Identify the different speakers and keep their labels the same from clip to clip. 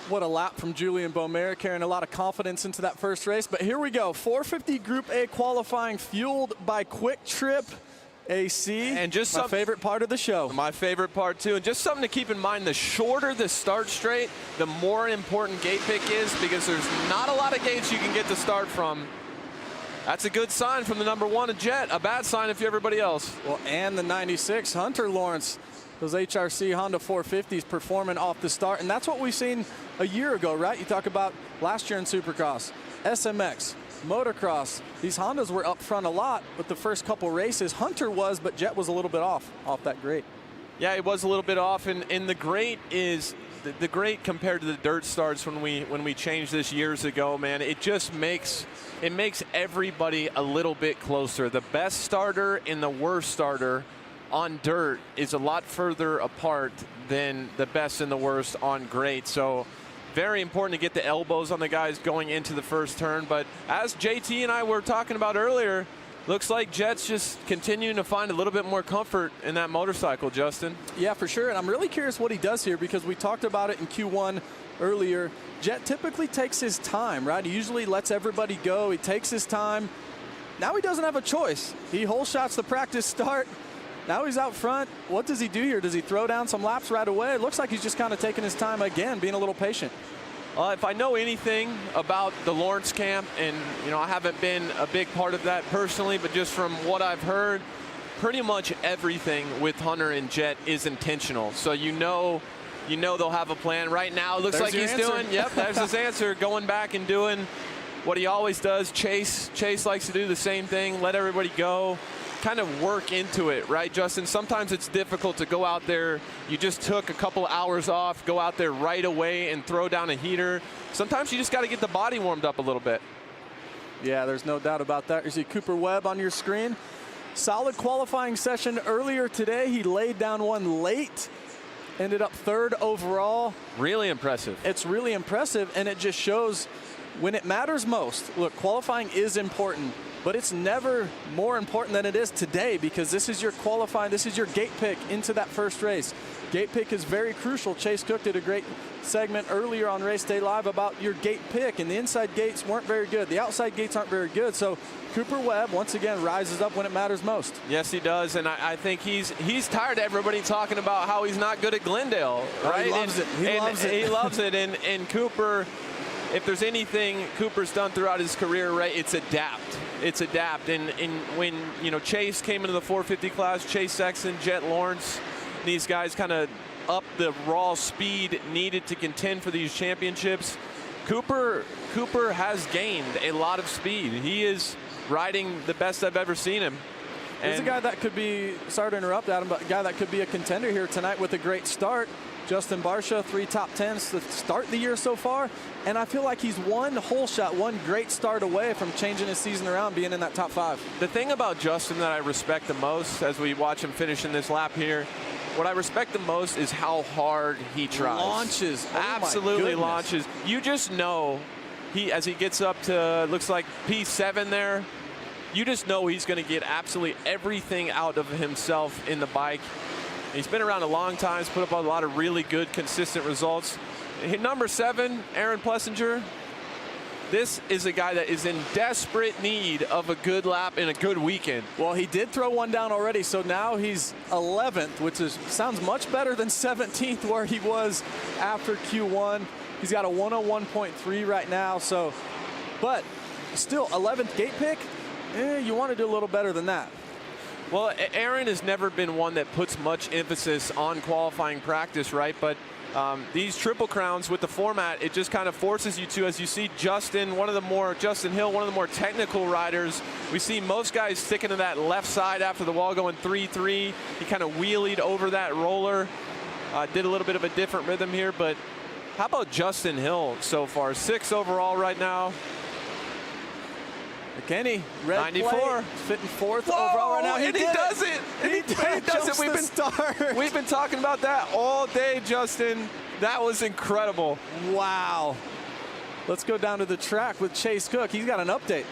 Speaker 1: What a lap from Julian Beaumer, carrying a lot of confidence into that first race. But here we go, 450 Group A qualifying, fueled by Quick Trip AC.
Speaker 2: And just
Speaker 1: my favorite part of the show.
Speaker 2: My favorite part too. And just something to keep in mind, the shorter the start straight, the more important gate pick is, because there's not a lot of gates you can get to start from. That's a good sign from the #1 of Jet. A bad sign if you're everybody else.
Speaker 1: Well, and the 96, Hunter Lawrence. Those HRC Honda 450s performing off the start. And that's what we've seen a year ago, right? You talk about last year in Supercross, SMX, Motocross. These Hondas were up front a lot with the first couple races. Hunter was, but Jet was a little bit off that grade.
Speaker 2: Yeah, it was a little bit off. And the great is, the great compared to the dirt starts when we changed this years ago, man, it just makes everybody a little bit closer. The best starter and the worst starter on dirt is a lot further apart than the best and the worst on great. So very important to get the elbows on the guys going into the first turn. But as JT and I were talking about earlier, looks like Jet's just continuing to find a little bit more comfort in that motorcycle, Justin.
Speaker 1: Yeah, for sure. And I'm really curious what he does here, because we talked about it in Q1 earlier. Jet typically takes his time, right? He usually lets everybody go. He takes his time. Now he doesn't have a choice. He hole shots the practice start. Now he's out front. What does he do here? Does he throw down some laps right away? It looks like he's just kind of taking his time again, being a little patient.
Speaker 2: If I know anything about the Lawrence camp, and I haven't been a big part of that personally, but just from what I've heard, pretty much everything with Hunter and Jet is intentional. So you know they'll have a plan. Right now, it looks like he's doing. Yep, there's his answer. Going back and doing what he always does. Chase likes to do the same thing. Let everybody go. Kind of work into it, right, Justin? Sometimes it's difficult to go out there. You just took a couple hours off, go out there right away and throw down a heater. Sometimes you just got to get the body warmed up a little bit.
Speaker 1: Yeah, there's no doubt about that. You see Cooper Webb on your screen. Solid qualifying session earlier today. He laid down one late, ended up 3rd overall.
Speaker 2: Really impressive.
Speaker 1: It's really impressive, and it just shows when it matters most. Look, qualifying is important, but it's never more important than it is today, because this is your qualifying, this is your gate pick into that first race. Gate pick is very crucial. Chase Cook did a great segment earlier on Race Day Live about your gate pick, and the inside gates weren't very good. The outside gates aren't very good. So Cooper Webb, once again, rises up when it matters most.
Speaker 2: Yes, he does, and I think he's tired of everybody talking about how he's not good at Glendale, right?
Speaker 1: He loves it. He loves it.
Speaker 2: He loves it, and Cooper, if there's anything Cooper's done throughout his career, right, it's adapt. It's adapt. And when Chase came into the 450 class, Chase Sexton, Jet Lawrence, these guys kind of up the raw speed needed to contend for these championships. Cooper has gained a lot of speed. He is riding the best I've ever seen him.
Speaker 1: He's a guy that could be, sorry to interrupt, Adam, but a guy that could be a contender here tonight with a great start. Justin Barcia, 3 top 10s to start the year so far. And I feel like he's one hole shot, one great start away from changing his season around, being in that top 5.
Speaker 2: The thing about Justin that I respect the most as we watch him finish in this lap here, what I respect the most is how hard he tries.
Speaker 1: Launches.
Speaker 2: Absolutely launches. You just know, as he gets up to, looks like P7 there, you just know he's going to get absolutely everything out of himself in the bike. He's been around a long time. He's put up a lot of really good, consistent results. Number 7, Aaron Plessinger. This is a guy that is in desperate need of a good lap and a good weekend.
Speaker 1: Well, he did throw one down already, so now he's 11th, which sounds much better than 17th where he was after Q1. He's got a 101.3 right now, but still 11th gate pick. You want to do a little better than that.
Speaker 2: Well, Aaron has never been one that puts much emphasis on qualifying practice, right? But these Triple Crowns with the format, it just kind of forces you to, as you see Justin Hill, one of the more technical riders. We see most guys sticking to that left side after the wall going 3-3. He kind of wheelied over that roller, did a little bit of a different rhythm here. But how about Justin Hill so far? 6th overall right now.
Speaker 1: McKinney, red
Speaker 2: 94,
Speaker 1: plate, fitting 4th overall right now.
Speaker 2: And he does it. He does it. We've been talking about that all day, Justin. That was incredible.
Speaker 1: Wow. Let's go down to the track with Chase Cook. He's got an update.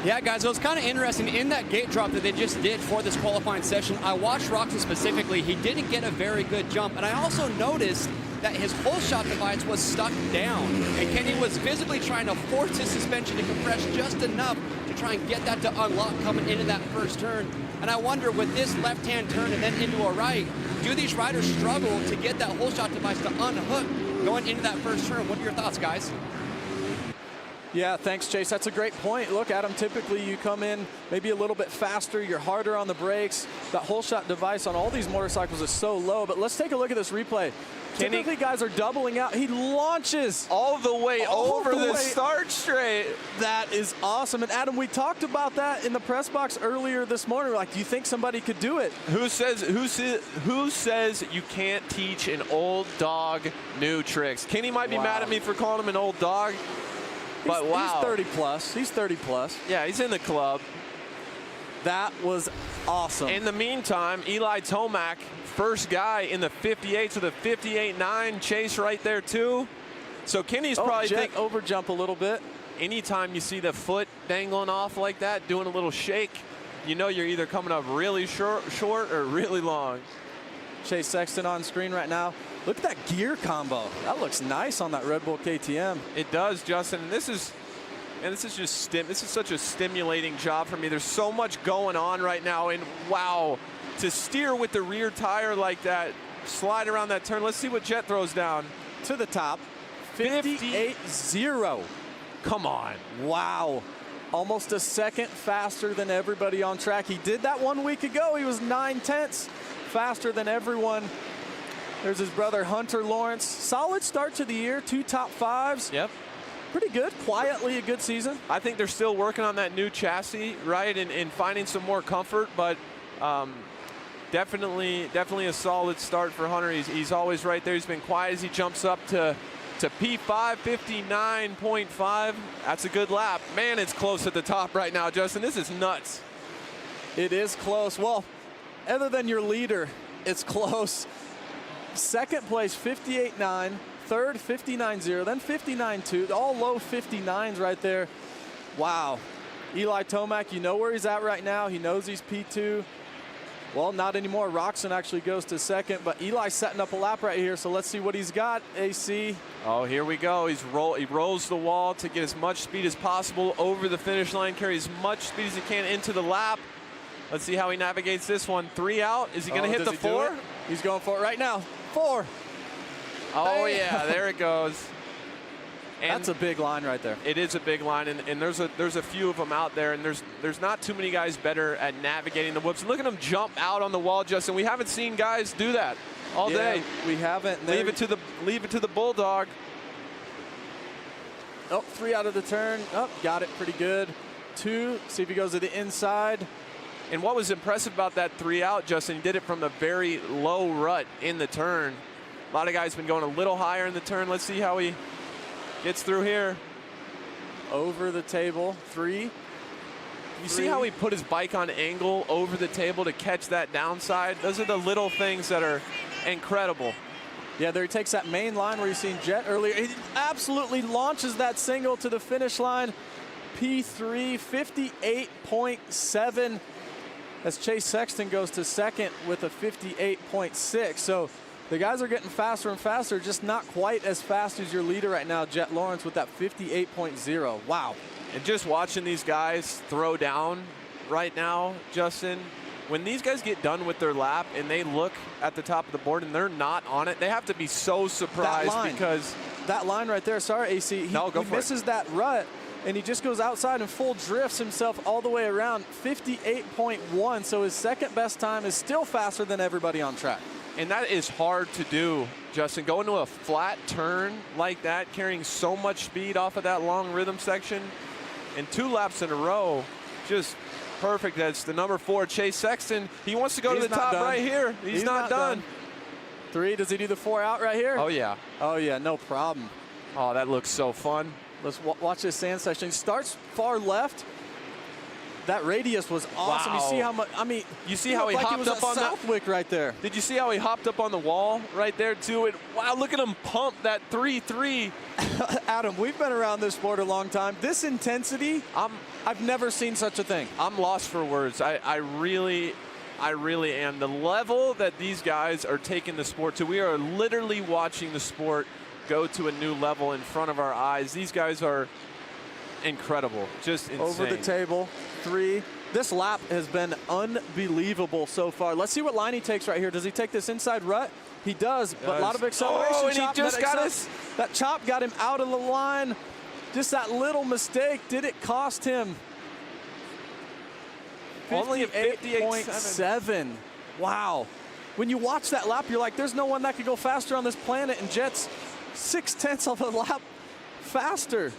Speaker 3: Yeah, guys, it was kind of interesting in that gate drop that they just did for this qualifying session. I watched Roxon specifically. He didn't get a very good jump, and I also noticed that his whole shot device was stuck down. And Kenny was visibly trying to force his suspension to compress just enough to try and get that to unlock coming into that first turn. And I wonder, with this left-hand turn and then into a right, do these riders struggle to get that whole shot device to unhook going into that first turn? What are your thoughts, guys?
Speaker 1: Yeah, thanks, Chase. That's a great point. Look, Adam, typically you come in maybe a little bit faster. You're harder on the brakes. That whole shot device on all these motorcycles is so low. But let's take a look at this replay. Typically, guys are doubling out. He launches
Speaker 2: all the way over the start straight.
Speaker 1: That is awesome. And Adam, we talked about that in the press box earlier this morning. We're like, do you think somebody could do it?
Speaker 2: Who says you can't teach an old dog new tricks? Kenny might be mad at me for calling him an old dog. But wow.
Speaker 1: He's 30 plus. He's 30 plus.
Speaker 2: Yeah, he's in the club.
Speaker 1: That was awesome.
Speaker 2: In the meantime, Eli Tomac, first guy in the 58 to the 58.9 chase right there too. So Kenny's probably
Speaker 1: think over jump a little bit.
Speaker 2: Anytime you see the foot dangling off like that, doing a little shake, you know you're either coming up really short or really long.
Speaker 1: Chase Sexton on screen right now. Look at that gear combo. That looks nice on that Red Bull KTM.
Speaker 2: It does, Justin. And this is such a stimulating job for me. There's so much going on right now, and wow, to steer with the rear tire like that, slide around that turn. Let's see what Jet throws down
Speaker 1: to the top. 58.0.
Speaker 2: Come on.
Speaker 1: Wow. Almost a second faster than everybody on track. He did that 1 week ago. He was 9/10 faster than everyone. There's his brother Hunter Lawrence. Solid start to the year, 2 top 5s.
Speaker 2: Yep.
Speaker 1: Pretty good, quietly a good season.
Speaker 2: I think they're still working on that new chassis, right, and finding some more comfort, but definitely a solid start for Hunter. He's always right there. He's been quiet as he jumps up to P5, 59.5. That's a good lap. Man, it's close at the top right now, Justin. This is nuts.
Speaker 1: It is close. Well, other than your leader, it's close. Second place, 58.9. Third, 59.0. Then 59.2. All low 59s right there. Wow. Eli Tomac, you know where he's at right now. He knows he's P2. Well, not anymore. Roxon actually goes to second, but Eli's setting up a lap right here, so let's see what he's got, AC.
Speaker 2: Oh, here we go. He rolls the wall to get as much speed as possible over the finish line, carry as much speed as he can into the lap. Let's see how he navigates this one. 3 out. Is he going to hit the 4?
Speaker 1: He's going for it right now. 4.
Speaker 2: Oh, yeah, there it goes. And
Speaker 1: that's a big line right there.
Speaker 2: It is a big line, and there's a few of them out there, and there's not too many guys better at navigating the whoops. And look at them jump out on the wall, Justin. We haven't seen guys do that all day.
Speaker 1: We haven't.
Speaker 2: Leave it to the Bulldog.
Speaker 1: Oh, 3 out of the turn. Oh, got it pretty good. 2. See if he goes to the inside.
Speaker 2: And what was impressive about that 3 out, Justin, he did it from the very low rut in the turn. A lot of guys been going a little higher in the turn. Let's see how he gets through here.
Speaker 1: Over the table, 3.
Speaker 2: You see how he put his bike on angle over the table to catch that downside? Those are the little things that are incredible.
Speaker 1: Yeah, there he takes that main line where you seen Jet earlier. He absolutely launches that single to the finish line. P3, 58.7. As Chase Sexton goes to second with a 58.6. So the guys are getting faster and faster, just not quite as fast as your leader right now, Jet Lawrence, with that 58.0. Wow.
Speaker 2: And just watching these guys throw down right now, Justin, when these guys get done with their lap and they look at the top of the board and they're not on it, they have to be so surprised because
Speaker 1: that line right there, sorry, AC, he misses that rut. And he just goes outside and full drifts himself all the way around, 58.1. So his second best time is still faster than everybody on track.
Speaker 2: And that is hard to do, Justin. Going to a flat turn like that, carrying so much speed off of that long rhythm section, and 2 laps in a row, just perfect. That's the number 4, Chase Sexton. He wants to go to the top right here. He's not done.
Speaker 1: 3, does he do the 4 out right here?
Speaker 2: Oh, yeah.
Speaker 1: Oh, yeah, no problem.
Speaker 2: Oh, that looks so fun.
Speaker 1: Let's watch this sand section. He starts far left. That radius was awesome.
Speaker 2: Wow.
Speaker 1: You see how much, I mean,
Speaker 2: you see how he hopped up on
Speaker 1: Southwick right there.
Speaker 2: Did you see how he hopped up on the wall right there too? And wow, look at him pump that 3.3.
Speaker 1: Adam, we've been around this sport a long time. This intensity, I've never seen such a thing.
Speaker 2: I'm lost for words. I really, I really am. The level that these guys are taking the sport to, we are literally watching the sport go to a new level in front of our eyes. These guys are incredible, just insane.
Speaker 1: Over the table, 3. This lap has been unbelievable so far. Let's see what line he takes right here. Does he take this inside rut? He does, but a lot of acceleration.
Speaker 2: Oh, and he
Speaker 1: chop,
Speaker 2: just got us.
Speaker 1: That chop got him out of the line. Just that little mistake. Did it cost him?
Speaker 2: Only a
Speaker 1: 58.7. Wow. When you watch that lap, you're like, there's no one that could go faster on this planet, and Jet's 0.6 of a lap faster.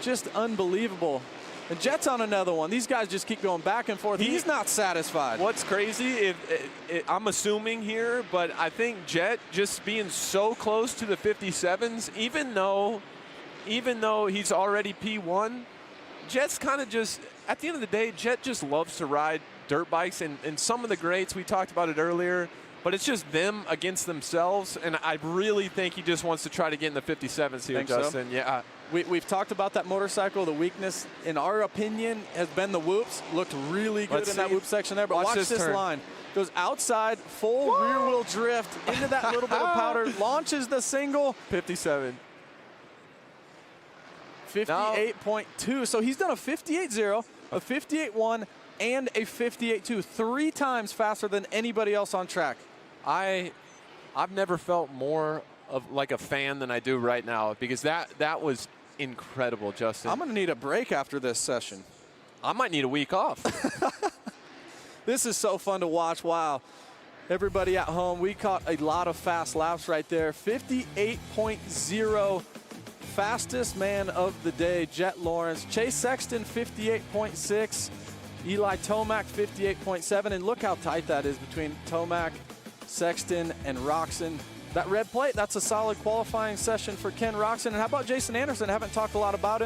Speaker 1: Just unbelievable. And Jet's on another one. These guys just keep going back and forth. He's not satisfied.
Speaker 2: What's crazy, I'm assuming here, but I think Jet just being so close to the 57s, even though he's already P1, Jet's kind of just, at the end of the day, Jet just loves to ride dirt bikes, and some of the greats, we talked about it earlier, but it's just them against themselves, and I really think he just wants to try to get in the 57s here, Justin.
Speaker 1: So?
Speaker 2: Yeah.
Speaker 1: We've talked about that motorcycle. The weakness, in our opinion, has been the whoops. Looked really good in that whoop section there, but watch this line. Goes outside, full rear-wheel drift into that little bit of powder, launches the single.
Speaker 2: 57.
Speaker 1: 58.2. So he's done a 58.0, a 58.1, and a 58.2, 3 times faster than anybody else on track.
Speaker 2: I've never felt more of like a fan than I do right now, because that was incredible, Justin.
Speaker 1: I'm going to need a break after this session.
Speaker 2: I might need a week off.
Speaker 1: This is so fun to watch. Wow. Everybody at home, we caught a lot of fast laps right there. 58.0, fastest man of the day, Jet Lawrence. Chase Sexton, 58.6. Eli Tomac, 58.7. And look how tight that is between Tomac, Sexton, and Roczen. That red plate, that's a solid qualifying session for Ken Roczen. And how about Jason Anderson? I haven't talked a lot about him.